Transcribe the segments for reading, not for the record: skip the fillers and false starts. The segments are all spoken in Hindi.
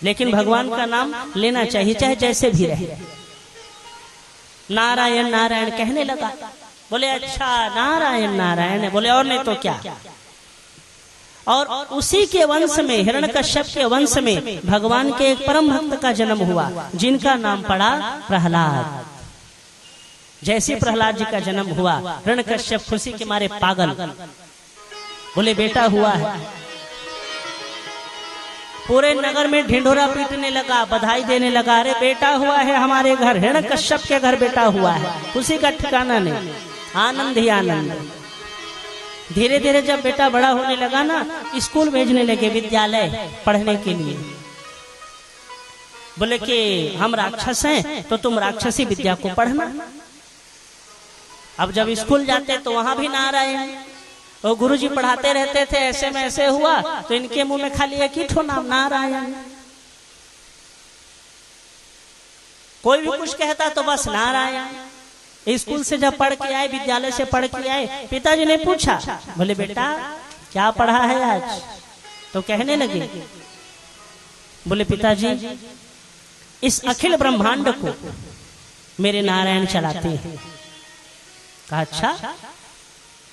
लेकिन भगवान का नाम लेना चाहिए, चाहे जैसे भी रहे। नारायण नारायण कहने लगा। बोले अच्छा नारायण नारायण है, बोले और नहीं तो क्या। और उसी के वंश में, हिरण्यकश्यप के वंश में भगवान के एक परम भक्त का जन्म हुआ, जिनका नाम पड़ा प्रहलाद। जैसे प्रहलाद जी का जन्म हुआ, हिरण्यकश्यप खुशी के मारे पागल, बोले बेटा हुआ है। पूरे नगर में ढिंढोरा पीटने लगा, बधाई देने लगा, अरे बेटा हुआ है हमारे घर, हिरण्यकश्यप के घर बेटा हुआ है। खुशी का ठिकाना नहीं, आनंद ही आनंद। धीरे धीरे जब बेटा बड़ा होने लगा ना, स्कूल भेजने लगे, विद्यालय पढ़ने के लिए। बोले कि हम राक्षस हैं तो तुम राक्षसी विद्या को पढ़ना। अब जब स्कूल जाते तो वहां भी नारायण, वो गुरुजी पढ़ाते रहते थे, ऐसे में ऐसे हुआ तो इनके मुंह में खाली एक ही ठो नाम, नारायण। कोई भी कुछ कहता तो बस नारायण। स्कूल से जब पढ़ के आए, विद्यालय से पढ़ के आए, पिताजी ने पूछा, बोले बेटा क्या पढ़ा है आज? तो कहने लगे, बोले पिताजी इस अखिल ब्रह्मांड को मेरे नारायण चलाते हैं। कहा अच्छा,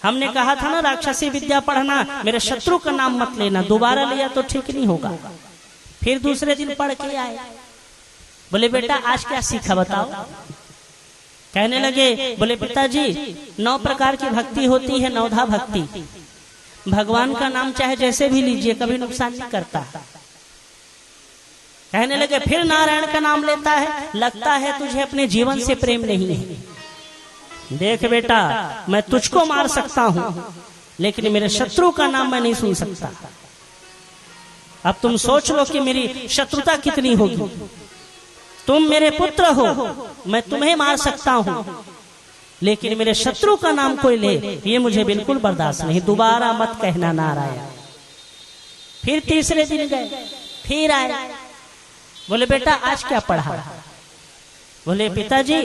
हमने कहा था ना राक्षसी विद्या पढ़ना, मेरे शत्रु का नाम मत लेना। दोबारा लिया तो ठीक नहीं होगा। फिर दूसरे दिन पढ़ के आए, बोले बेटा आज क्या सीखा बताओ। कहने लगे, बोले पिताजी 9 प्रकार की भक्ति होती है, 9धा भक्ति। भगवान का नाम चाहे जैसे भी लीजिए, कभी नुकसान नहीं करता। कहने लगे फिर नारायण का नाम लेता है, लगता है तुझे अपने जीवन से प्रेम नहीं है। देख बेटा मैं तुझको मार सकता हूं, लेकिन मेरे शत्रु का नाम मैं नहीं सुन सकता। अब तुम सोच लो कि मेरी शत्रुता कितनी होगी। तुम मेरे पुत्र हो, मैं तुम्हें मार सकता हूं, लेकिन मेरे शत्रु का नाम कोई ले, ये मुझे बिल्कुल बर्दाश्त नहीं। दोबारा मत कहना नारायण। फिर तीसरे दिन गए, फिर आए, बोले बेटा आज क्या पढ़ा? बोले पिताजी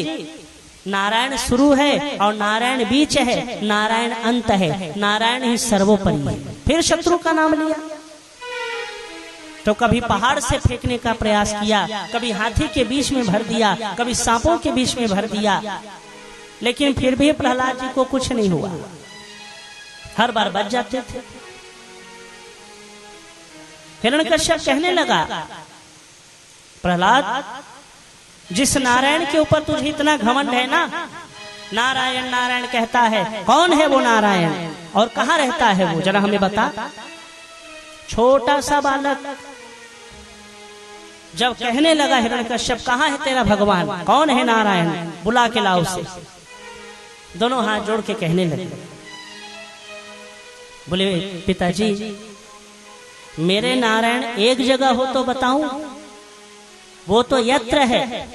नारायण शुरू है और नारायण बीच है, नारायण अंत है, नारायण ही सर्वोपरि है। फिर शत्रु का नाम लिया तो कभी पहाड़ से फेंकने का प्रयास किया, कभी हाथी के बीच में भर दिया, कभी सांपों के बीच में भर दिया, लेकिन फिर भी प्रहलाद जी को कुछ नहीं हुआ, हर बार बच जाते थे। हिरण्यकश्यप कहने लगा, प्रहलाद जिस नारायण के ऊपर तुझे इतना घमंड है ना, नारायण नारायण कहता है, कौन है वो नारायण और कहाँ रहता है वो, जरा हमें बता। छोटा सा बालक जब कहने लगा हिरण्यकश्यप, कहाँ है तेरा भगवान, कौन है नारायण, बुला के लाओ उसे। दोनों हाथ जोड़ के कहने लगे, बोले पिताजी मेरे नारायण एक जगह हो तो बताऊं? वो तो यत्र है,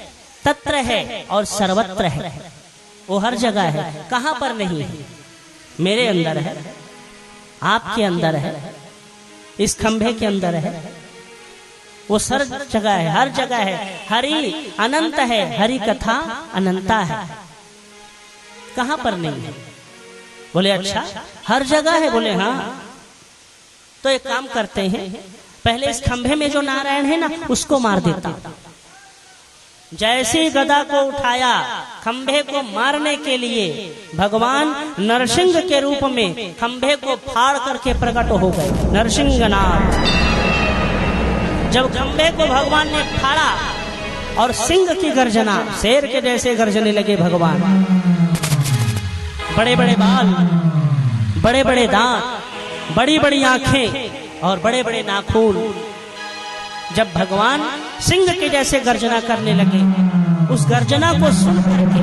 तत्र है और सर्वत्र है, वो हर जगह है। कहां पर नहीं है? मेरे अंदर है, आपके अंदर है, इस खंभे के अंदर है, वो सर जगह है, हर जगह है। हरि अनंत है, हरि कथा अनंता है, कहां पर नहीं है? बोले अच्छा हर जगह है? बोले हाँ। तो एक काम करते हैं, पहले इस खंभे में जो नारायण है ना उसको मार देता। जैसे गदा को उठाया खंभे को मारने के लिए, भगवान नरसिंह के रूप में खंभे को फाड़ करके प्रकट हो गए, नरसिंहनाथ। जब खंभे को भगवान ने फाड़ा और सिंह की गर्जना, शेर के जैसे गर्जने लगे भगवान। बड़े बड़े बाल, बड़े बड़े दांत, बड़ी बड़ी आंखें और बड़े बड़े नाखून। जब भगवान सिंह के जैसे गर्जना करने लगे, उस गर्जना को सुन करके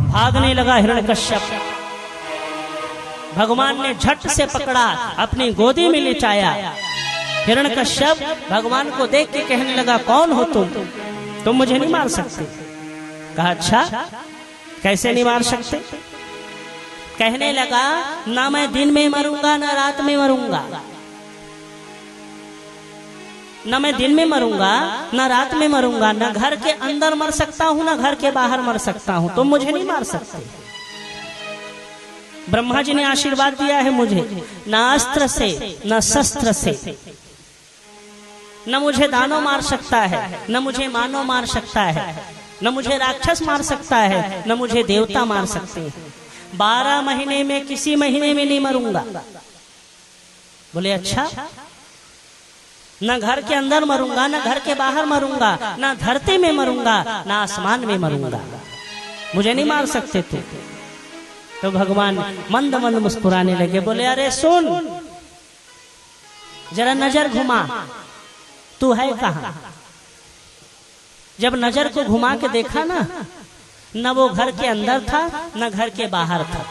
भागने लगा हिरण्यकश्यप। भगवान ने झट से पकड़ा, अपनी गोदी में लिटाया। हिरण्यकश्यप भगवान को देख के कहने लगा, कौन हो तुम मुझे नहीं मार सकते। कहा अच्छा कैसे नहीं मार सकते? कहने लगा, ना मैं दिन में मरूंगा ना रात में मरूंगा, ना मैं दिन में मरूंगा ना रात में मरूंगा, ना घर के अंदर मर सकता हूं ना घर के बाहर मर सकता हूं, तुम मुझे नहीं मार सकते। ब्रह्मा जी ने आशीर्वाद दिया है मुझे, ना अस्त्र से ना शस्त्र से, न मुझे दानव मार सकता है, न मुझे मानव मार सकता है, न मुझे राक्षस मार सकता है, न मुझे देवता मार सकते हैं। 12 महीने में किसी महीने में नहीं मरूंगा। बोले अच्छा, न घर के अंदर मरूंगा, न घर के बाहर मरूंगा, न धरती में मरूंगा, न आसमान में मरूंगा, मुझे नहीं मार सकते थे। तो भगवान मंद मंद मुस्कुराने लगे, बोले अरे सुन, जरा नजर घुमा, तू है कहां? जब नजर को घुमा के देखा ना, न वो घर के अंदर था न घर के बाहर था।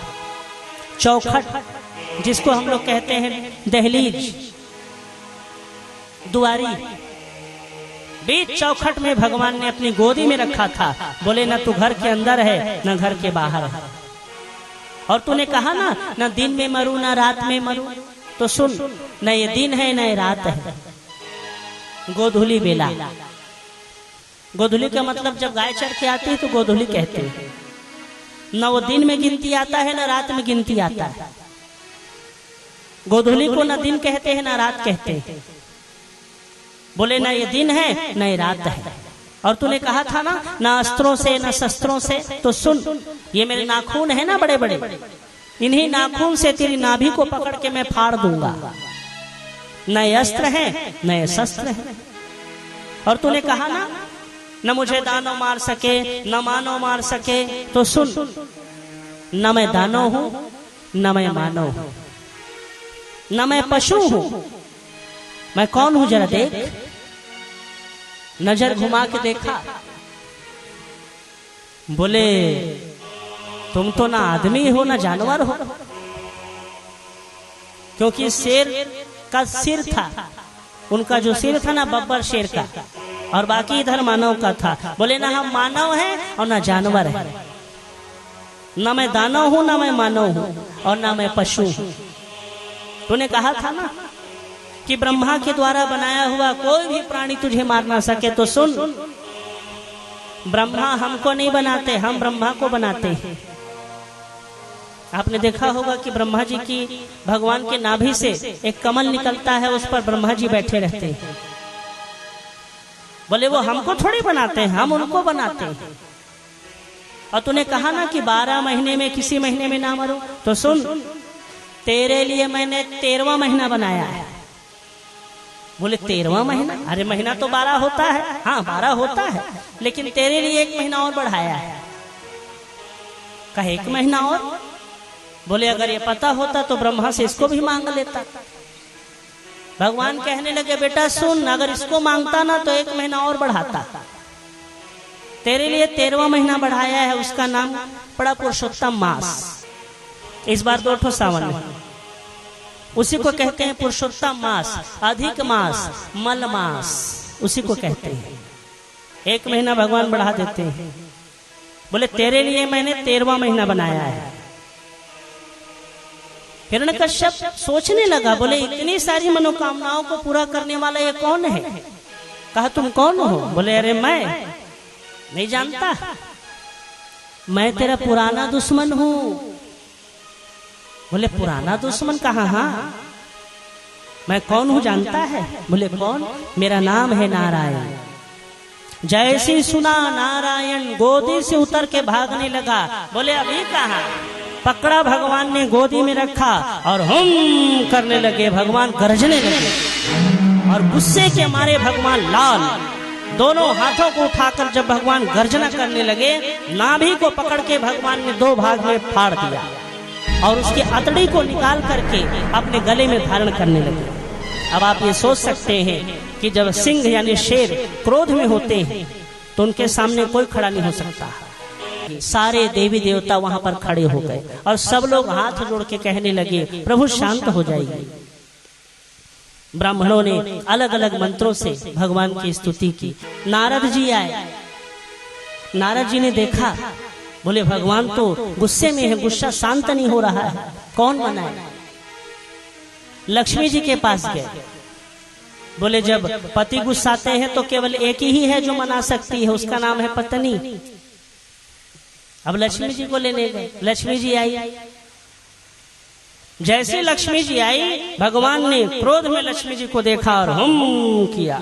चौखट जिसको हम लोग कहते हैं दहलीज, दुआरी, बीच चौखट में भगवान ने अपनी गोदी में रखा था। बोले न तू घर के अंदर है न घर के बाहर है। और तूने कहा ना न दिन में मरूं न रात में मरूं, तो सुन, न ये दिन है न ये रात है, गोधूली बेला। गोधूली का मतलब जब गाय चढ़ के आती है तो गोधूली कहते हैं। न वो दिन में गिनती आता है न रात में गिनती आता है। गोधूली को न दिन कहते हैं न रात कहते हैं। बोले ना ये दिन है न ये रात है। और तूने कहा था ना न अस्त्रों से न शस्त्रों से, तो सुन, ये मेरे नाखून है ना बड़े बड़े, इन्हीं नाखून से तेरी नाभि को पकड़ के मैं फाड़ दूंगा। न ये अस्त्र है न ये शस्त्र है। और तूने कहा ना न मुझे दानव मार सके न मानव मार सके, तो सुन, न मैं दानव हूं न मैं मानव हूं, न मैं पशु हूं, मैं कौन हूं जरा देख। नजर घुमा के देखा, बोले तुम तो ना आदमी हो ना जानवर हो, क्योंकि शेर का सिर था, उनका जो सिर था ना बब्बर शेर का, और बाकी इधर मानव का था। बोले ना हम मानव हैं और ना जानवर है, ना मैं दानव हूं ना मैं मानव हूं और ना मैं पशु हूं। तूने कहा था ना कि ब्रह्मा के द्वारा बनाया हुआ कोई भी प्राणी तुझे मार ना सके, तो सुन, ब्रह्मा हमको नहीं बनाते, हम ब्रह्मा को बनाते हैं। आपने देखा होगा कि ब्रह्मा जी की भगवान के नाभि से एक कमल निकलता है, उस पर ब्रह्मा जी बैठे रहते हैं। बोले वो हमको थोड़ी बनाते हैं, हम उनको बनाते हैं। और तूने कहा ना कि 12 महीने में किसी महीने में ना मरो, तो सुन, तेरे लिए मैंने 13वां महीना बनाया है। बोले 13वां महीना? अरे महीना तो 12 होता है। हाँ 12 होता है, लेकिन तेरे लिए 1 महीना और बढ़ाया है। कहे 1 महीना और? बोले अगर ये पता होता तो ब्रह्मा से इसको भी मांग लेता। भगवान कहने लगे बेटा सुन, अगर इसको मांगता ना तो 1 महीना और बढ़ाता। तेरे लिए 13वां महीना बढ़ाया है, उसका नाम पड़ा पुरुषोत्तम मास। इस बार 2 ठो सावन है, उसी को कहते हैं पुरुषोत्तम मास, अधिक मास, मल मास, उसी को कहते हैं। 1 महीना भगवान बढ़ा देते हैं। बोले तेरे लिए मैंने 13वां महीना बनाया है। हिरण्यकश्यप सोचने लगा, बोले इतनी सारी मनोकामनाओं को पूरा करने वाला ये कौन है? कहा तुम कौन हो? बोले अरे मैं नहीं जानता, मैं तेरा पुराना दुश्मन हूं। बोले पुराना दुश्मन कहाँ? हाँ मैं कौन हूं जानता है? बोले कौन? मेरा नाम है नारायण। जैसे सुना नारायण गोदी से उतर के भागने लगा। बोले अभी कहाँ? पकड़ा भगवान ने, गोदी में रखा और हम करने लगे। भगवान गरजने लगे और गुस्से के मारे भगवान लाल, दोनों हाथों को उठाकर जब भगवान गर्जना करने लगे, नाभि को पकड़ के भगवान ने 2 भाग में फाड़ दिया और उसकी अतड़ी को निकाल करके अपने गले में धारण करने लगे। अब आप ये सोच सकते हैं कि जब सिंह यानी शेर क्रोध में होते हैं तो उनके सामने कोई खड़ा नहीं हो सकता। सारे देवी देवता वहां पर खड़े हो गए और सब लोग हाथ जोड़ के कहने लगे प्रभु शांत हो जाइए। ब्राह्मणों ने अलग अलग मंत्रों से भगवान की स्तुति की। नारद जी आए, नारद जी ने देखा, बोले भगवान तो गुस्से में है, गुस्सा शांत नहीं हो रहा है, कौन मनाए? लक्ष्मी जी के पास गए। बोले जब पति गुस्साते हैं तो केवल एक ही है जो मना सकती है, उसका नाम है पत्नी। अब लक्ष्मी जी को लेने गए। लक्ष्मी जी आई, जैसे लक्ष्मी जी आई, भगवान ने क्रोध में लक्ष्मी जी को देखा और हम किया।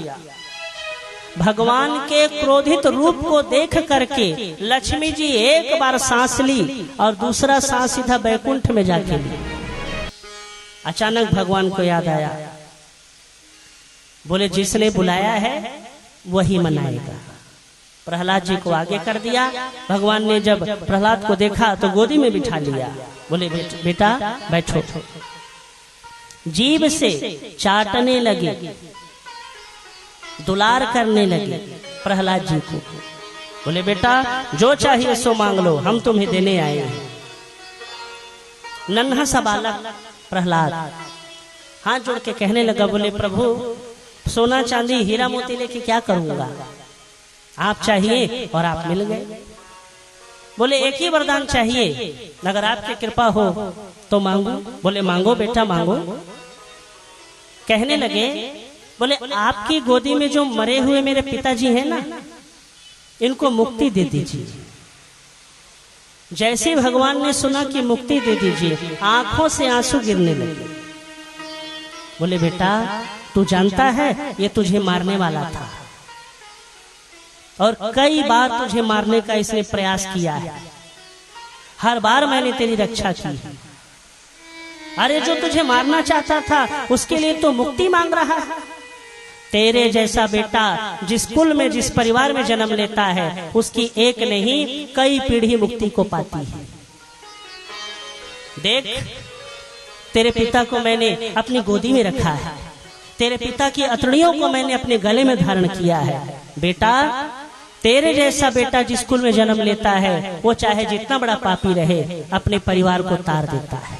भगवान के क्रोधित रूप को देख करके लक्ष्मी जी एक बार सांस ली और दूसरा सांस सीधा बैकुंठ में जाके ली। अचानक भगवान को याद आया, बोले जिसने बुलाया है वही मनाएगा। प्रहलाद जी को आगे कर दिया। भगवान ने जब प्रहलाद को देखा तो गोदी में बिठा लिया। बोले बेटा बैठो। जीभ से चाटने लगे, दुलार करने लगे प्रहलाद जी को। बोले बेटा जो चाहिए सो मांग लो, हम तुम्हें देने आए हैं। नन्हा सा बालक प्रहलाद हाथ जोड़ के कहने लगा, बोले प्रभु सोना चांदी हीरा मोती लेके क्या करूंगा, आप चाहिए और आप मिल गए। बोले एक ही वरदान चाहिए, अगर आपकी कृपा हो तो मांगो। बोले मांगो बेटा मांगो। कहने लगे, बोले आपकी गोदी में जो मरे हुए मेरे पिताजी हैं ना, इनको मुक्ति दे दीजिए। जैसे भगवान ने सुना कि मुक्ति दे दीजिए, आंखों से आंसू गिरने लगे। बोले बेटा तू जानता है ये तुझे मारने वाला था और कई बार तुझे मारने का इसने प्रयास किया है, हर बार मैंने तेरी रक्षा की है। अरे जो तुझे मारना चाहता था उसके लिए तो मुक्ति मांग रहा है। तेरे जैसा बेटा जिस कुल में जिस परिवार में जन्म लेता है, उसकी एक नहीं कई पीढ़ी मुक्ति को पाती है। देख तेरे पिता को मैंने अपनी गोदी में रखा है, तेरे पिता की अतड़ियों को मैंने अपने गले में धारण किया है। बेटा तेरे जैसा बेटा जिस कुल में जन्म लेता है, वो चाहे जितना बड़ा पापी रहे अपने परिवार को तार देता है।